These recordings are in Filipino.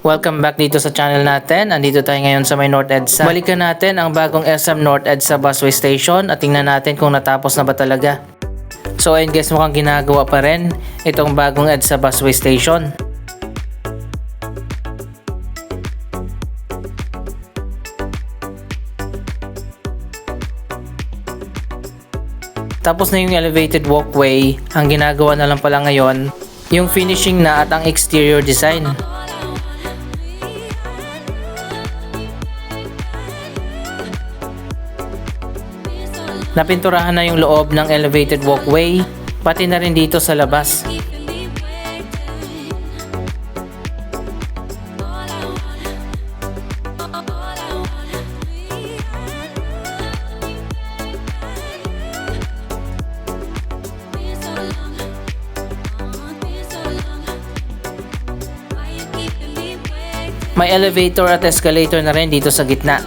Welcome back dito sa channel natin. Andito tayo ngayon sa may North EDSA. Balikan natin ang bagong SM North EDSA Busway Station at tingnan natin kung natapos na ba talaga. So ayun guys, mukhang ginagawa pa rin itong bagong EDSA Busway Station. Tapos na yung elevated walkway, ang ginagawa na lang pala ngayon yung finishing na at ang exterior design. Napinturahan na yung loob ng elevated walkway, pati na rin dito sa labas. May elevator at escalator na rin dito sa gitna.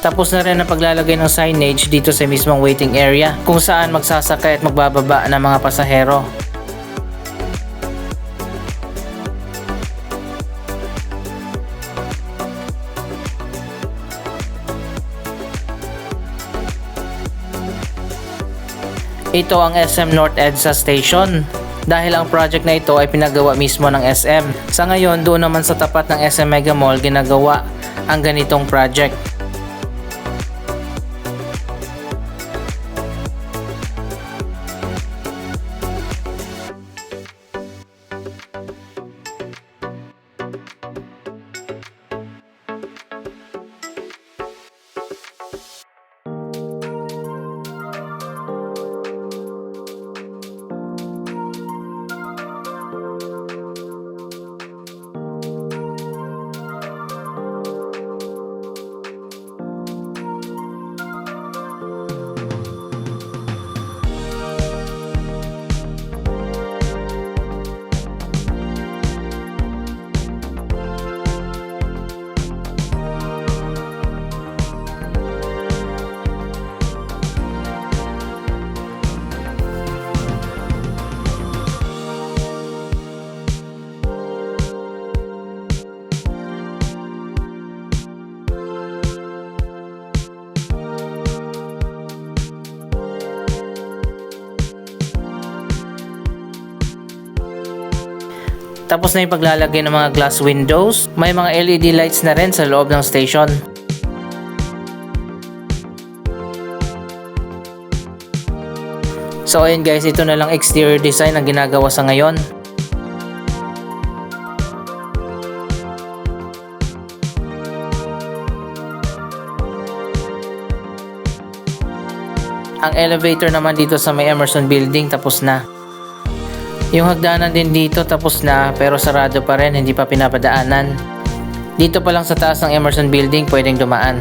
Tapos na rin ang paglalagay ng signage dito sa mismong waiting area kung saan magsasakay at magbababa ng mga pasahero. Ito ang SM North EDSA Station dahil ang project na ito ay pinagawa mismo ng SM. Sa ngayon, doon naman sa tapat ng SM Mega Mall ginagawa ang ganitong project. Tapos na yung paglalagay ng mga glass windows. May mga LED lights na rin sa loob ng station. So ayun guys, ito na lang exterior design ang ginagawa sa ngayon. Ang elevator naman dito sa may Emerson Building tapos na. Yung hagdanan din dito tapos na pero sarado pa rin, hindi pa pinapadaanan. Dito pa lang sa taas ng Emerson Building pwedeng dumaan.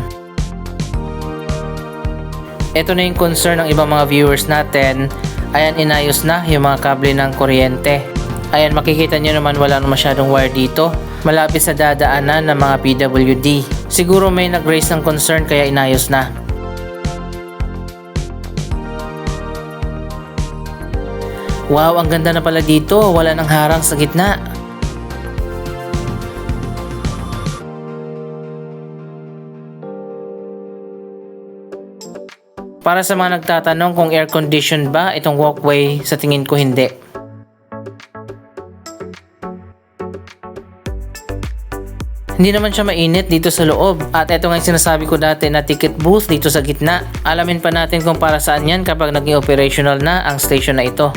Ito na yung concern ng ibang mga viewers natin. Ayan, inayos na yung mga kable ng kuryente. Ayan, makikita nyo naman wala na masyadong wire dito. Malapit sa dadaanan ng mga PWD. Siguro may nag-raise ng concern kaya inayos na. Wow, ang ganda na pala dito. Wala nang harang sa gitna. Para sa mga nagtatanong kung air conditioned ba itong walkway, sa tingin ko hindi. Hindi naman siya mainit dito sa loob. At ito nga yung sinasabi ko dati na ticket booth dito sa gitna. Alamin pa natin kung para saan yan kapag naging operational na ang station na ito.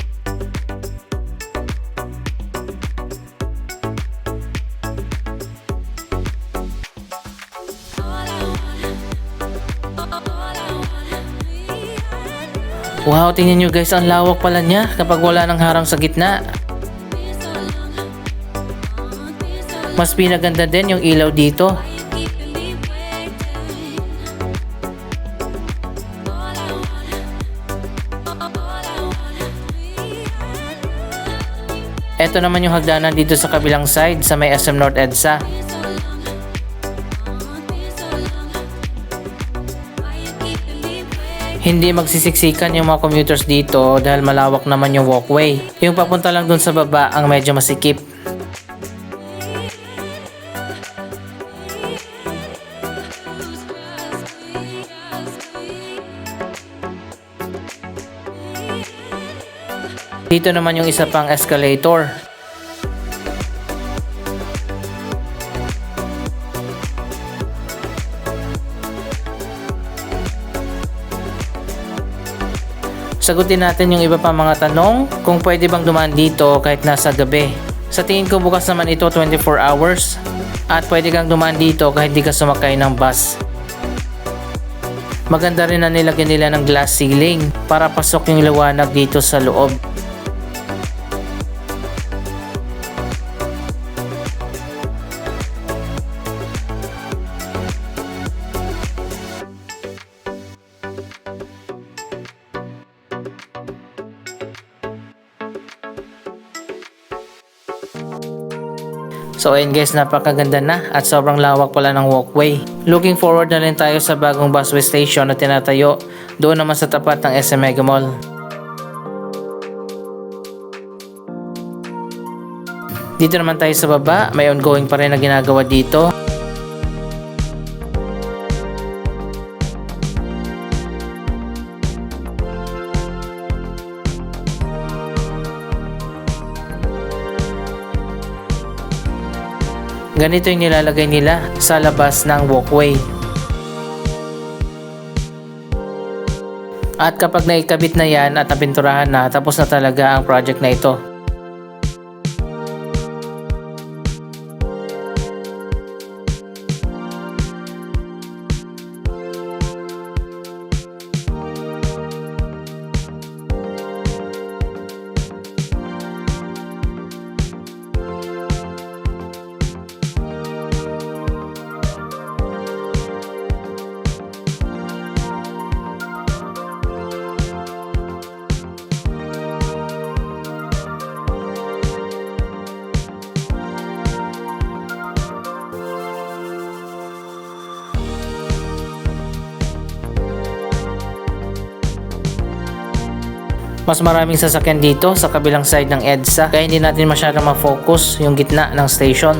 Wow, tingnan nyo guys, ang lawak pala niya kapag wala nang harang sa gitna. Mas pinaganda din yung ilaw dito. Ito naman yung hagdanan dito sa kabilang side sa may SM North EDSA. Hindi magsisiksikan yung mga commuters dito dahil malawak naman yung walkway. Yung papunta lang dun sa baba ang medyo masikip. Dito naman yung isa pang escalator. Sagutin natin yung iba pa mga tanong kung pwede bang dumaan dito kahit nasa gabi. Sa tingin ko bukas naman ito 24 hours at pwede kang dumaan dito kahit di ka sumakay ng bus. Maganda rin na nilagyan nila ng glass ceiling para pasok yung liwanag dito sa loob. So ayun guys, napakaganda na at sobrang lawak pala ng walkway. Looking forward na rin tayo sa bagong busway station na tinatayo doon naman sa tapat ng SM Mega Mall. Dito naman tayo sa baba, may ongoing pa rin na ginagawa dito. Ganito yung nilalagay nila sa labas ng walkway. At kapag naikabit na yan at napinturahan na, tapos na talaga ang project na ito. Mas maraming sasakyan dito sa kabilang side ng EDSA kaya hindi natin masyadong ma-focus yung gitna ng station.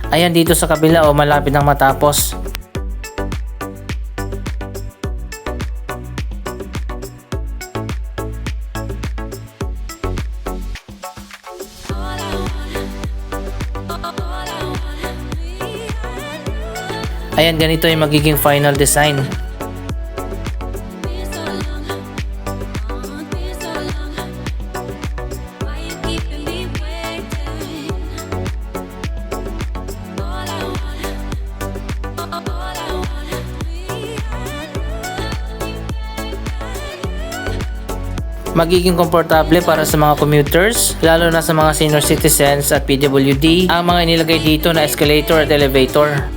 Ayan dito sa kabila malapit nang matapos. Ayan, ganito yung magiging final design. Magiging komportable para sa mga commuters, lalo na sa mga senior citizens at PWD, ang mga inilagay dito na escalator at elevator.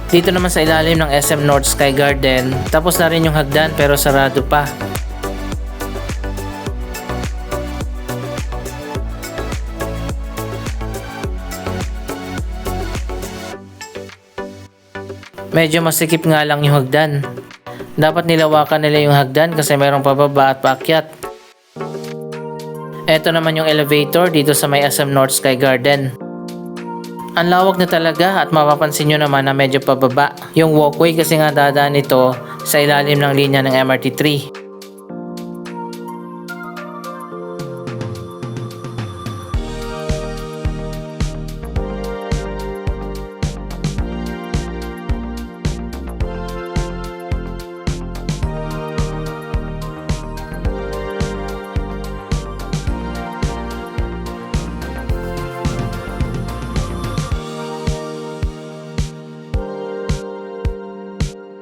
Dito naman sa ilalim ng SM North Sky Garden, tapos na rin yung hagdan pero sarado pa. Medyo masikip nga lang yung hagdan. Dapat nilawakan nila yung hagdan kasi mayroong pababa at paakyat. Ito naman yung elevator dito sa may SM North Sky Garden. Ang lawak na talaga at mapapansin nyo naman na medyo pababa. Yung walkway kasi nga dadaan ito sa ilalim ng linya ng MRT3.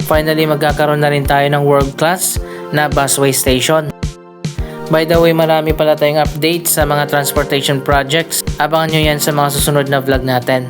Finally, magkakaroon na rin tayo ng world class na busway station. By the way, marami pala tayong update sa mga transportation projects. Abangan nyo yan sa mga susunod na vlog natin.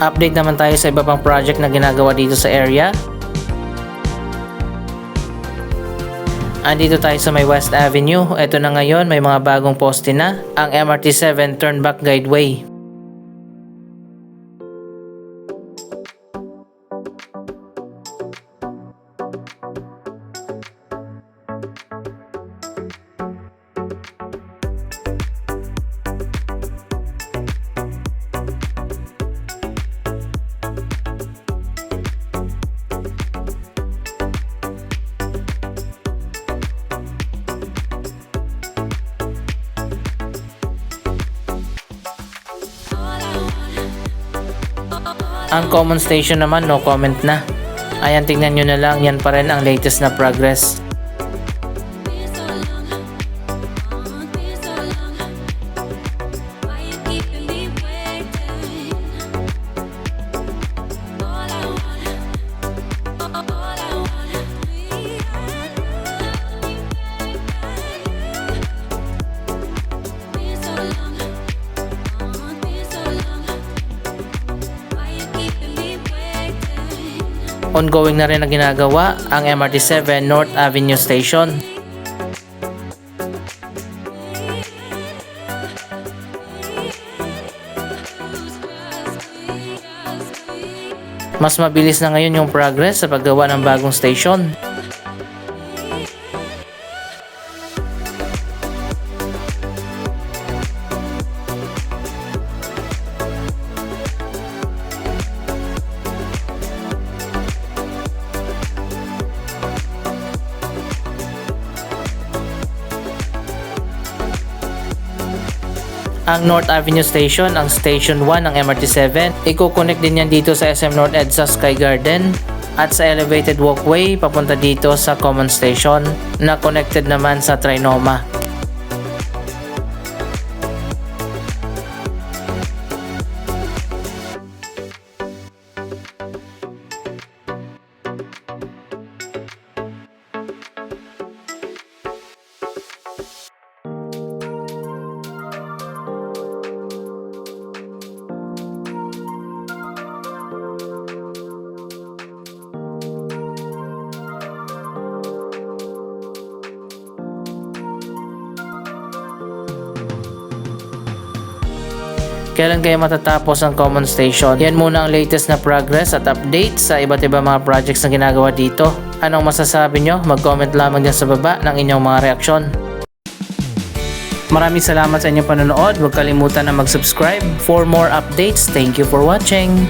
Update naman tayo sa iba pang project na ginagawa dito sa area. Andito tayo sa may West Avenue. Ito na ngayon, may mga bagong poste na. Ang MRT7 Turnback Guideway. Ang common station naman, no comment na. Ayan, tingnan nyo na lang, yan pa rin ang latest na progress. Ongoing na rin na ginagawa ang MRT7 North Avenue Station. Mas mabilis na ngayon yung progress sa paggawa ng bagong station. Ang North Avenue Station, ang Station 1 ng MRT7. Iko-connect din yan dito sa SM North EDSA Sky Garden at sa elevated walkway papunta dito sa Common Station na connected naman sa Trinoma. Kailan kaya matatapos ang Common Station? Yan muna ang latest na progress at update sa iba't ibang mga projects na ginagawa dito. Anong masasabi nyo? Mag-comment lamang dyan sa baba ng inyong mga reaksyon. Maraming salamat sa inyong panonood. Huwag kalimutan na mag-subscribe for more updates. Thank you for watching.